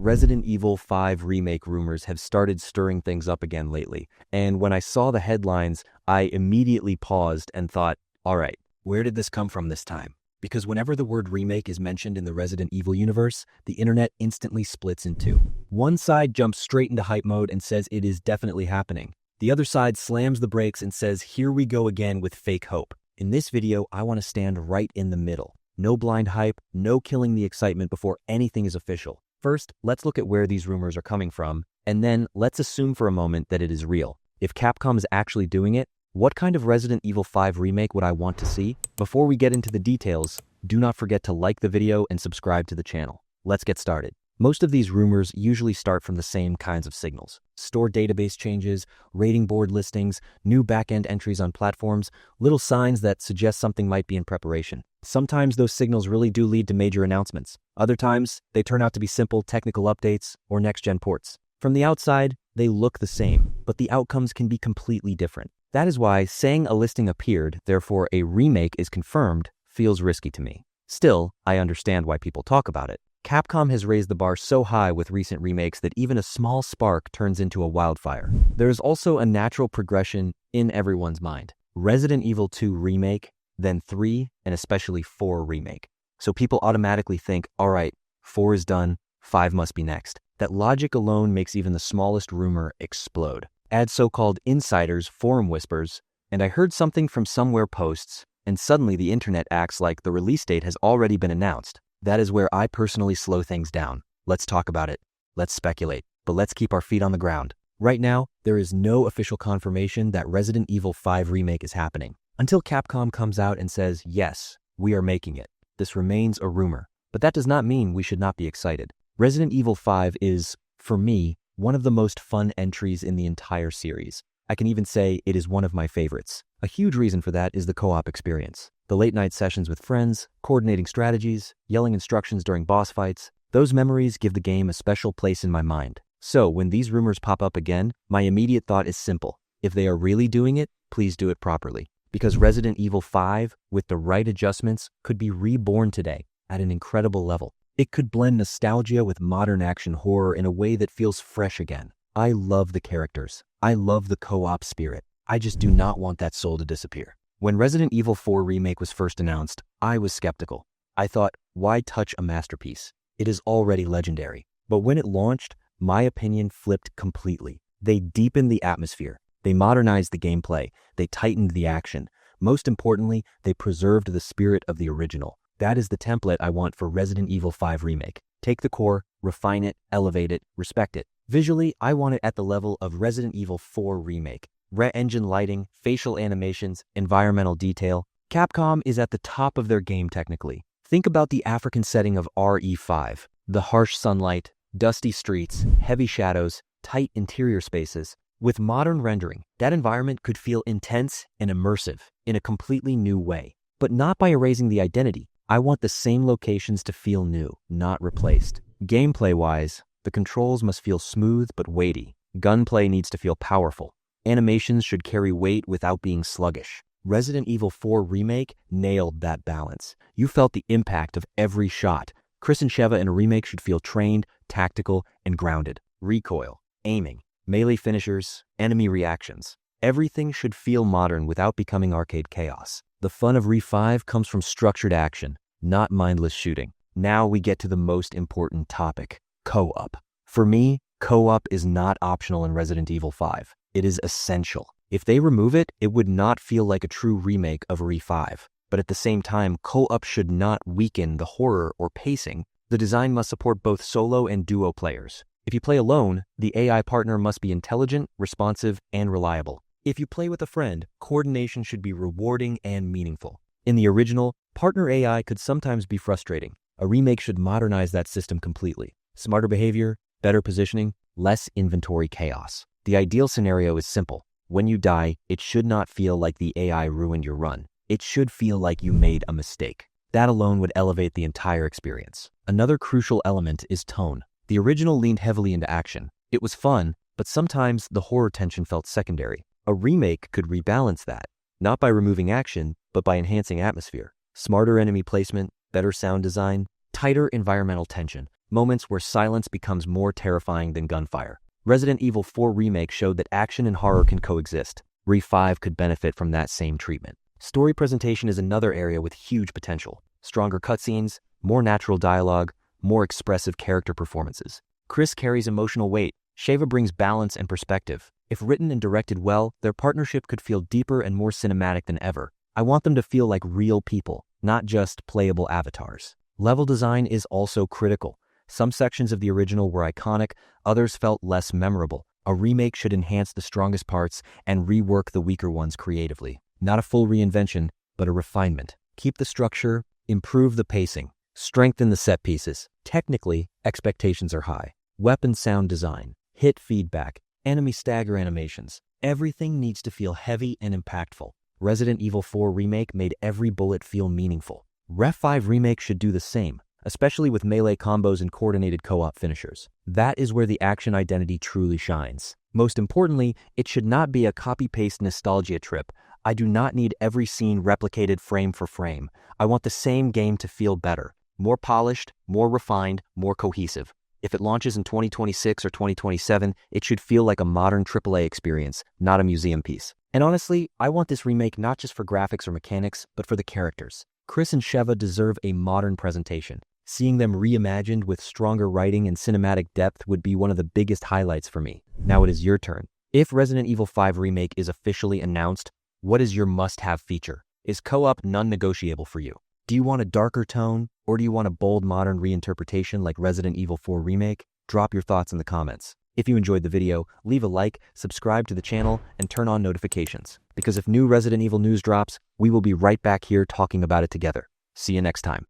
Resident Evil 5 remake rumors have started stirring things up again lately, and when I saw the headlines, I immediately paused and thought, alright, where did this come from this time? Because whenever the word remake is mentioned in the Resident Evil universe, the internet instantly splits in two. One side jumps straight into hype mode and says it is definitely happening. The other side slams the brakes and says, here we go again with fake hope. In this video, I want to stand right in the middle. No blind hype, no killing the excitement before anything is official. First, let's look at where these rumors are coming from, and then let's assume for a moment that it is real. If Capcom is actually doing it, what kind of Resident Evil 5 remake would I want to see? Before we get into the details, do not forget to like the video and subscribe to the channel. Let's get started. Most of these rumors usually start from the same kinds of signals. Store database changes, rating board listings, new backend entries on platforms, little signs that suggest something might be in preparation. Sometimes those signals really do lead to major announcements. Other times, they turn out to be simple technical updates or next-gen ports. From the outside, they look the same, but the outcomes can be completely different. That is why saying a listing appeared, therefore a remake is confirmed, feels risky to me. Still, I understand why people talk about it. Capcom has raised the bar so high with recent remakes that even a small spark turns into a wildfire. There is also a natural progression in everyone's mind. Resident Evil 2 remake, then 3, and especially 4 remake. So people automatically think, alright, 4 is done, 5 must be next. That logic alone makes even the smallest rumor explode. Add so-called insiders, forum whispers, and I heard something from somewhere posts, and suddenly the internet acts like the release date has already been announced. That is where I personally slow things down. Let's talk about it. Let's speculate, but let's keep our feet on the ground. Right now, there is no official confirmation that Resident Evil 5 remake is happening. Until Capcom comes out and says, yes, we are making it. This remains a rumor, but that does not mean we should not be excited. Resident Evil 5 is, for me, one of the most fun entries in the entire series. I can even say it is one of my favorites. A huge reason for that is the co-op experience. The late-night sessions with friends, coordinating strategies, yelling instructions during boss fights, those memories give the game a special place in my mind. So, when these rumors pop up again, my immediate thought is simple. If they are really doing it, please do it properly. Because Resident Evil 5, with the right adjustments, could be reborn today at an incredible level. It could blend nostalgia with modern action horror in a way that feels fresh again. I love the characters. I love the co-op spirit. I just do not want that soul to disappear. When Resident Evil 4 Remake was first announced, I was skeptical. I thought, why touch a masterpiece? It is already legendary. But when it launched, my opinion flipped completely. They deepened the atmosphere. They modernized the gameplay. They tightened the action. Most importantly, they preserved the spirit of the original. That is the template I want for Resident Evil 5 Remake. Take the core, refine it, elevate it, respect it. Visually, I want it at the level of Resident Evil 4 Remake. Re-engine lighting, facial animations, environmental detail. Capcom is at the top of their game technically. Think about the African setting of RE5. The harsh sunlight, dusty streets, heavy shadows, tight interior spaces. With modern rendering, that environment could feel intense and immersive in a completely new way. But not by erasing the identity. I want the same locations to feel new, not replaced. Gameplay-wise, the controls must feel smooth but weighty. Gunplay needs to feel powerful. Animations should carry weight without being sluggish. Resident Evil 4 Remake nailed that balance. You felt the impact of every shot. Chris and Sheva in a remake should feel trained, tactical, and grounded. Recoil, aiming, melee finishers, enemy reactions. Everything should feel modern without becoming arcade chaos. The fun of Re5 comes from structured action, not mindless shooting. Now we get to the most important topic, co-op. For me, co-op is not optional in Resident Evil 5. It is essential. If they remove it, it would not feel like a true remake of Re5. But at the same time, co-op should not weaken the horror or pacing. The design must support both solo and duo players. If you play alone, the AI partner must be intelligent, responsive, and reliable. If you play with a friend, coordination should be rewarding and meaningful. In the original, partner AI could sometimes be frustrating. A remake should modernize that system completely. Smarter behavior, better positioning, less inventory chaos. The ideal scenario is simple. When you die, it should not feel like the AI ruined your run. It should feel like you made a mistake. That alone would elevate the entire experience. Another crucial element is tone. The original leaned heavily into action. It was fun, but sometimes the horror tension felt secondary. A remake could rebalance that, not by removing action, but by enhancing atmosphere. Smarter enemy placement, better sound design, tighter environmental tension. moments where silence becomes more terrifying than gunfire. Resident Evil 4 Remake showed that action and horror can coexist. Re 5 could benefit from that same treatment. Story presentation is another area with huge potential. Stronger cutscenes, more natural dialogue, more expressive character performances. Chris carries emotional weight. Sheva brings balance and perspective. If written and directed well, their partnership could feel deeper and more cinematic than ever. I want them to feel like real people, not just playable avatars. Level design is also critical. Some sections of the original were iconic, others felt less memorable. A remake should enhance the strongest parts and rework the weaker ones creatively. Not a full reinvention, but a refinement. Keep the structure, improve the pacing, strengthen the set pieces. Technically, expectations are high. Weapon sound design, hit feedback, enemy stagger animations. Everything needs to feel heavy and impactful. Resident Evil 4 Remake made every bullet feel meaningful. Ref 5 Remake should do the same, especially with melee combos and coordinated co-op finishers. That is where the action identity truly shines. Most importantly, it should not be a copy-paste nostalgia trip. I do not need every scene replicated frame for frame. I want the same game to feel better, more polished, more refined, more cohesive. If it launches in 2026 or 2027, it should feel like a modern AAA experience, not a museum piece. And honestly, I want this remake not just for graphics or mechanics, but for the characters. Chris and Sheva deserve a modern presentation. Seeing them reimagined with stronger writing and cinematic depth would be one of the biggest highlights for me. Now it is your turn. If Resident Evil 5 Remake is officially announced, what is your must-have feature? Is co-op non-negotiable for you? Do you want a darker tone, or do you want a bold modern reinterpretation like Resident Evil 4 Remake? Drop your thoughts in the comments. If you enjoyed the video, leave a like, subscribe to the channel, and turn on notifications. Because if new Resident Evil news drops, we will be right back here talking about it together. See you next time.